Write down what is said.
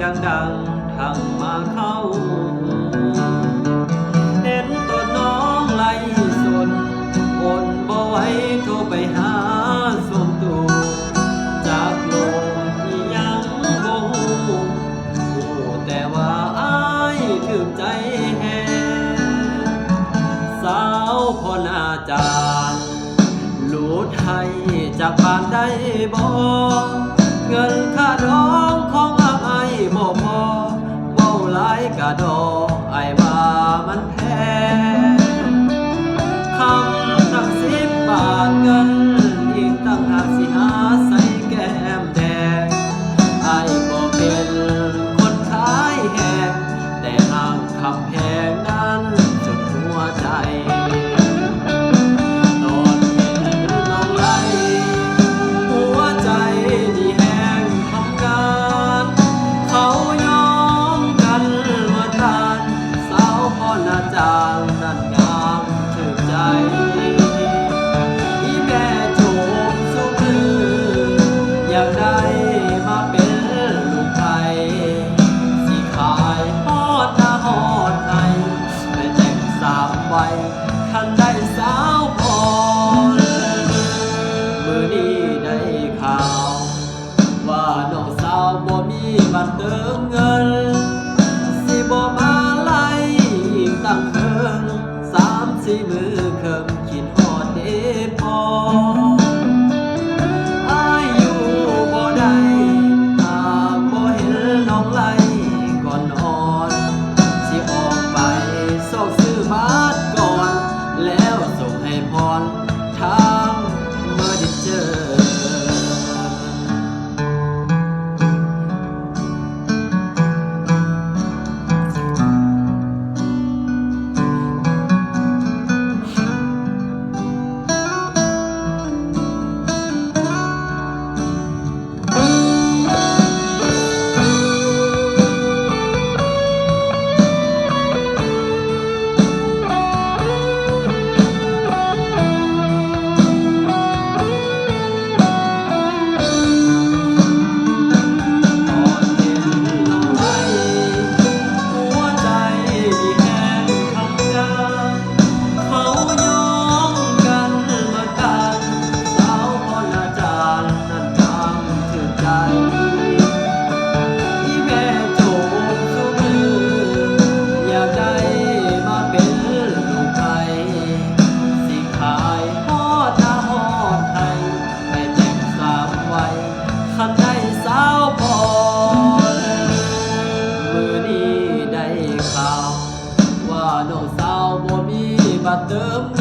ดังๆทั้งมาเข้าเห็นตัวน้องไล่สนอดบ่ไหวโทรไปหาสมตูจากโลกที่ยังบ่ฮู้แต่ว่าอ้ายถึงใจแห่สาวพอนาจารลูดให้จากบ้านได้บ่เงินค่าดองของอ้ายบ่พอเว้าหลายกะดอกอ้ายว่ามันแพงคำตั้ง10 บาทเงินอีกตั้ง5สิหาใส่แก้มแดงอ้ายก็เป็นคนขายแหงแต่ห่างคำแพงนั้นจนหัวใจนั่นงามถึงใจอีแม่โจมสุมืออยากได้มาเป็นลูกไผ่สิขายฮอดหน้าฮอดไห้แต่แต่ง3 ใบคันได้สาวพอมื้อนี้ได้ข่าวว่าน้องสาวบ่มีบัตรเติมเงินสิบ่มาไล่ตั้ง3-4 มื้อเคิ่มคิดฮอดเด้พออ้ายอยู่บ่ได้หากบ่เห็นน้องไล่ก่อนนอนสิออกไปซอกซื้อบัตรก่อนแล้วส่งให้พรทางเมื่อได้เจอคันได้สาวพอมื้อนี้ได้ข่าวว่าน้องสาวบ่มีบัตรเติมเงิน